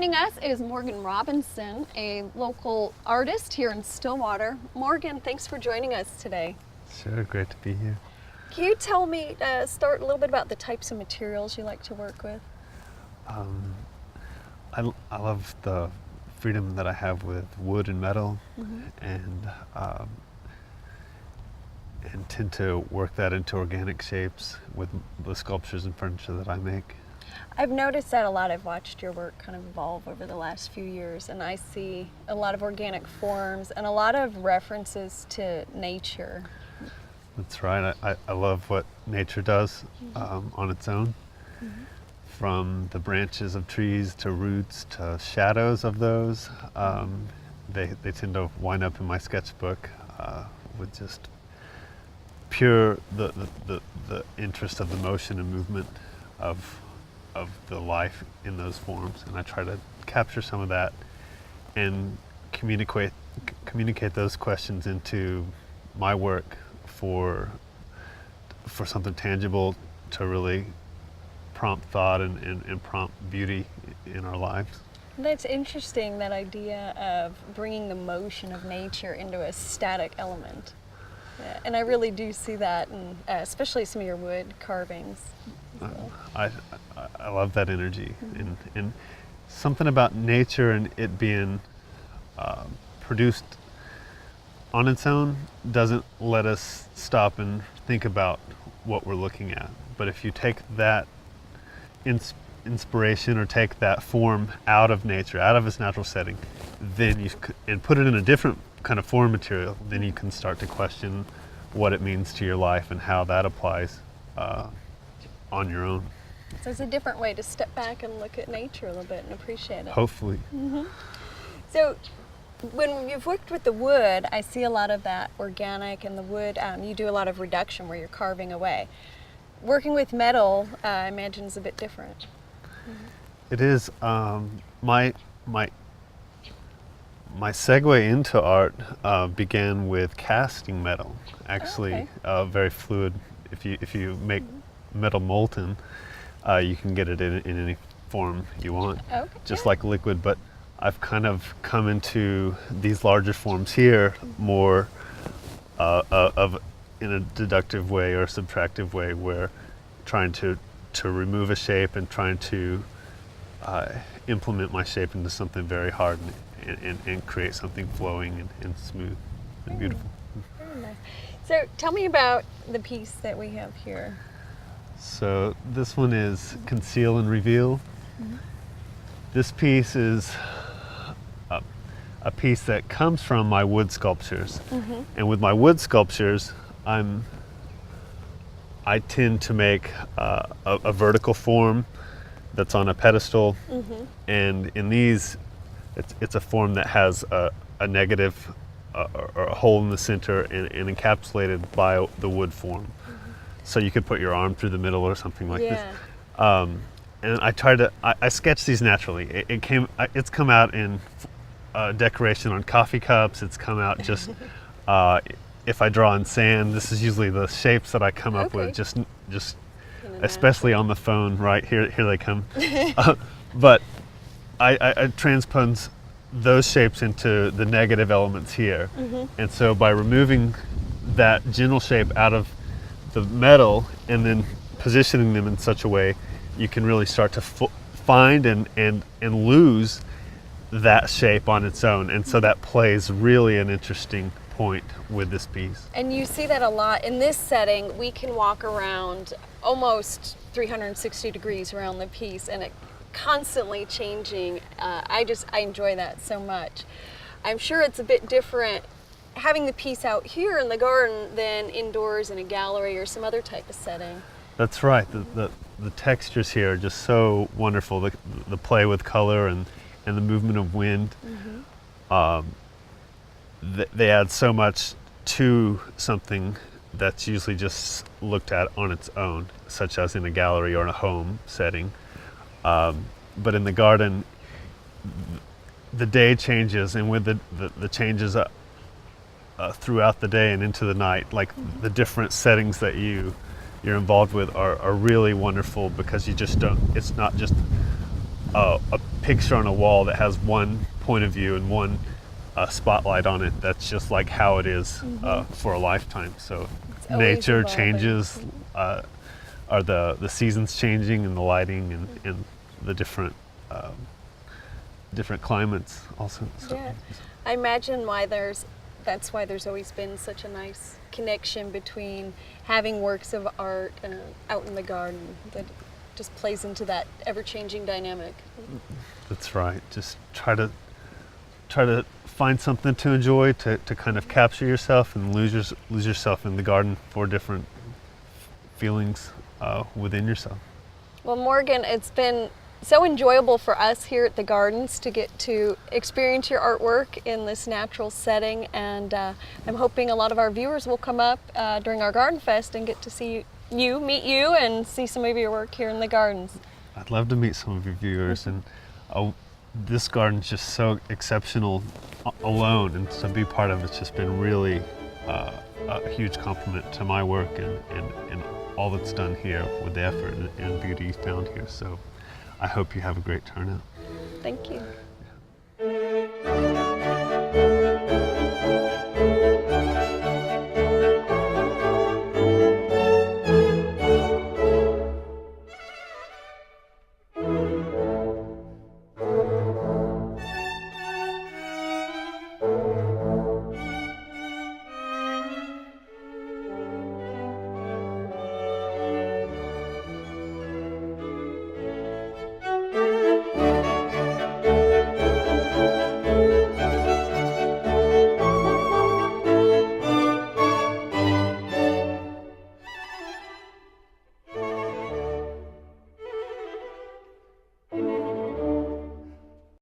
Joining us is Morgan Robinson, a local artist here in Stillwater. Morgan, thanks for joining us today. Sure, great to be here. Can you tell me, start a little bit about the types of materials you like to work with? I love the freedom that I have with wood and metal, and tend to work that into organic shapes with the sculptures and furniture that I make. I've noticed that a lot. I've watched your work kind of evolve over the last few years, and I see a lot of organic forms and a lot of references to nature. That's right. I love what nature does on its own. From the branches of trees to roots to shadows of those. They tend to wind up in my sketchbook with just pure the interest of the motion and movement of the life in those forms, and I try to capture some of that and communicate those questions into my work for something tangible to really prompt thought and prompt beauty in our lives. That's interesting, that idea of bringing the motion of nature into a static element. Yeah, and I really do see that in especially some of your wood carvings. I love that energy, and something about nature and it being produced on its own doesn't let us stop and think about what we're looking at. But if you take that inspiration or take that form out of nature, out of its natural setting, then and put it in a different kind of form material, then you can start to question what it means to your life and how that applies on your own. So it's a different way to step back and look at nature a little bit and appreciate it. Hopefully. So when you've worked with the wood, I see a lot of that organic, and the wood, you do a lot of reduction where you're carving away. Working with metal, I imagine, is a bit different. It is. My segue into art began with casting metal. Actually, very fluid. If you make metal molten, you can get it in any form you want, just like liquid. But I've kind of come into these larger forms here more in a deductive way or subtractive way, where trying to remove a shape and trying to implement my shape into something very hard and create something flowing and smooth and beautiful. Very nice. So tell me about the piece that we have here. So this one is Conceal and Reveal. This piece is a piece that comes from my wood sculptures. And with my wood sculptures, I tend to make a vertical form that's on a pedestal, and in these, it's a form that has a negative or a hole in the center and encapsulated by the wood form. So you could put your arm through the middle or something like this. And I sketched these naturally. It's come out in decoration on coffee cups. It's come out just if I draw in sand. This is usually the shapes that I come up with, just especially on the phone. Right here they come. But I transpose those shapes into the negative elements here, and so by removing that general shape out of the metal and then positioning them in such a way, you can really start to find and lose that shape on its own, and so that plays really an interesting point with this piece. And you see that a lot in this setting. We can walk around almost 360 degrees around the piece, and it constantly changing. I enjoy that so much. I'm sure it's a bit different having the piece out here in the garden than indoors in a gallery or some other type of setting. That's right. The textures here are just so wonderful. The play with color and the movement of wind. They add so much to something that's usually just looked at on its own, such as in a gallery or in a home setting. But in the garden, the day changes, and with the changes throughout the day and into the night, like the different settings that you're involved with are really wonderful, because you just don't, it's not just a picture on a wall that has one point of view and one spotlight on it. That's just like how it is for a lifetime. So It's always nature evolving. changes, are the seasons changing, and the lighting and the different climates also. So, Yeah, I imagine that's why there's always been such a nice connection between having works of art out in the garden that just plays into that ever-changing dynamic. that's right. Just try to find something to enjoy, to kind of capture yourself and lose yourself in the garden for different feelings within yourself. Well, Morgan, it's been so enjoyable for us here at the Gardens to get to experience your artwork in this natural setting, and I'm hoping a lot of our viewers will come up during our Garden Fest and get to meet you, and see some of your work here in the Gardens. I'd love to meet some of your viewers, and this garden's just so exceptional alone, and to be part of it's just been really a huge compliment to my work and all that's done here with the effort and beauty found here. So I hope you have a great turnout. Thank you.